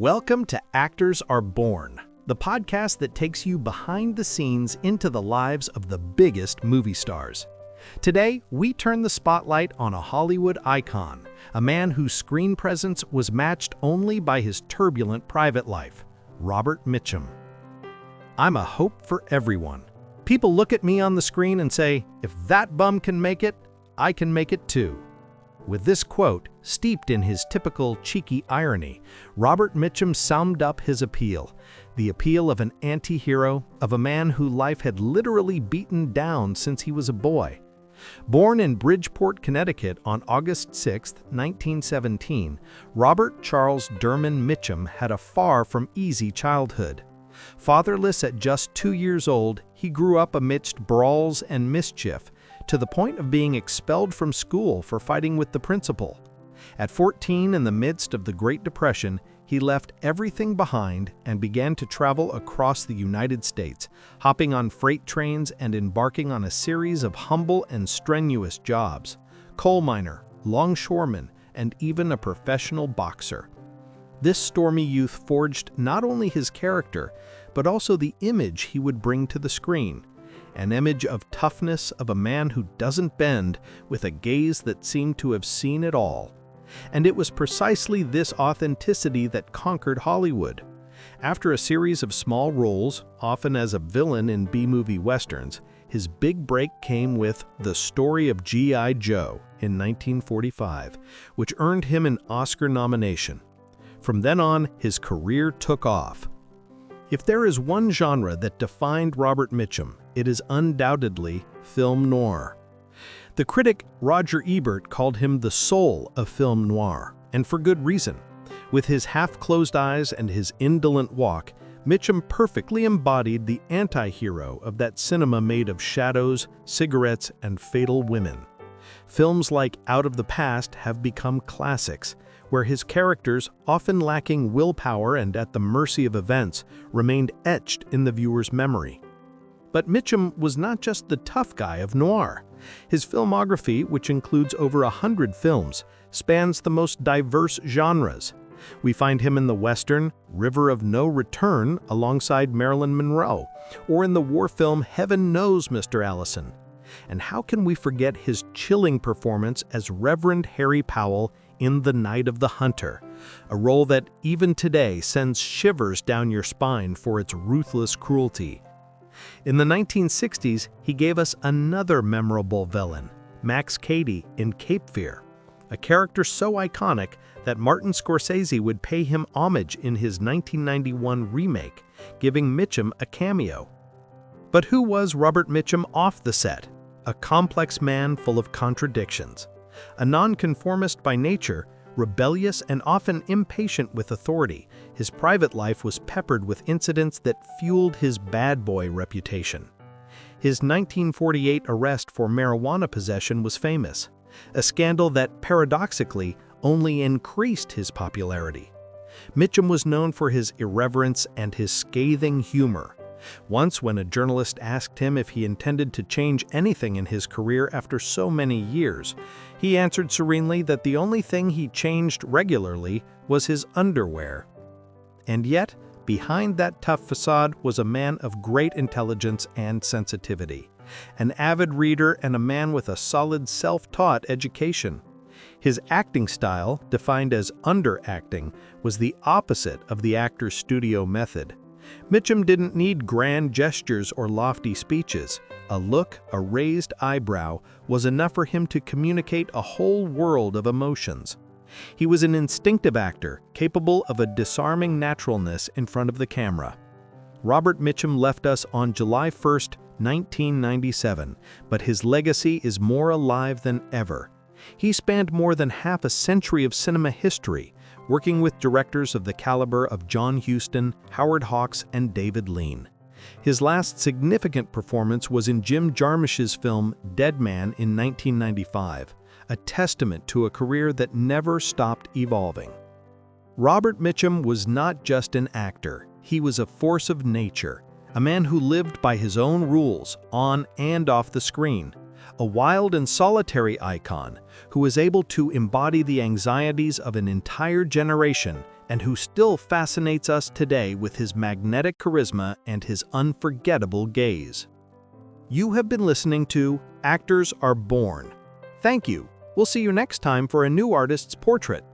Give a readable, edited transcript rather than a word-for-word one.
Welcome to Actors Are Born, the podcast that takes you behind the scenes into the lives of the biggest movie stars. Today, we turn the spotlight on a Hollywood icon, a man whose screen presence was matched only by his turbulent private life, Robert Mitchum. I'm a hope for everyone. People look at me on the screen and say, if that bum can make it, I can make it too. With this quote, steeped in his typical cheeky irony, Robert Mitchum summed up his appeal, the appeal of an anti-hero, of a man whose life had literally beaten down since he was a boy. Born in Bridgeport, Connecticut on August 6, 1917, Robert Charles Derman Mitchum had a far from easy childhood. Fatherless at just 2 years old, he grew up amidst brawls and mischief, to the point of being expelled from school for fighting with the principal. At 14, in the midst of the Great Depression, he left everything behind and began to travel across the United States, hopping on freight trains and embarking on a series of humble and strenuous jobs: coal miner, longshoreman, and even a professional boxer. This stormy youth forged not only his character, but also the image he would bring to the screen. An image of toughness, of a man who doesn't bend, with a gaze that seemed to have seen it all. And it was precisely this authenticity that conquered Hollywood. After a series of small roles, often as a villain in B-movie westerns, his big break came with The Story of G.I. Joe in 1945, which earned him an Oscar nomination. From then on, his career took off. If there is one genre that defined Robert Mitchum, it is undoubtedly film noir. The critic Roger Ebert called him the soul of film noir, and for good reason. With his half-closed eyes and his indolent walk, Mitchum perfectly embodied the anti-hero of that cinema made of shadows, cigarettes, and fatal women. Films like Out of the Past have become classics, where his characters, often lacking willpower and at the mercy of events, remained etched in the viewer's memory. But Mitchum was not just the tough guy of noir. His filmography, which includes over 100 films, spans the most diverse genres. We find him in the Western River of No Return alongside Marilyn Monroe, or in the war film Heaven Knows, Mr. Allison. And how can we forget his chilling performance as Reverend Harry Powell in The Night of the Hunter, a role that even today sends shivers down your spine for its ruthless cruelty. In the 1960s, he gave us another memorable villain, Max Cady in Cape Fear, a character so iconic that Martin Scorsese would pay him homage in his 1991 remake, giving Mitchum a cameo. But who was Robert Mitchum off the set? A complex man full of contradictions. A nonconformist by nature, rebellious and often impatient with authority, his private life was peppered with incidents that fueled his bad boy reputation. His 1948 arrest for marijuana possession was famous, a scandal that paradoxically only increased his popularity. Mitchum was known for his irreverence and his scathing humor. Once, when a journalist asked him if he intended to change anything in his career after so many years, he answered serenely that the only thing he changed regularly was his underwear. And yet, behind that tough facade was a man of great intelligence and sensitivity, an avid reader and a man with a solid self-taught education. His acting style, defined as underacting, was the opposite of the actor's studio method. Mitchum didn't need grand gestures or lofty speeches. A look, a raised eyebrow, was enough for him to communicate a whole world of emotions. He was an instinctive actor, capable of a disarming naturalness in front of the camera. Robert Mitchum left us on July 1, 1997, but his legacy is more alive than ever. He spanned more than half a century of cinema history, working with directors of the caliber of John Huston, Howard Hawks, and David Lean. His last significant performance was in Jim Jarmusch's film Dead Man in 1995, a testament to a career that never stopped evolving. Robert Mitchum was not just an actor, he was a force of nature, a man who lived by his own rules, on and off the screen. a wild and solitary icon who is able to embody the anxieties of an entire generation and who still fascinates us today with his magnetic charisma and his unforgettable gaze. You have been listening to Actors Are Born. Thank you. We'll see you next time for a new artist's portrait.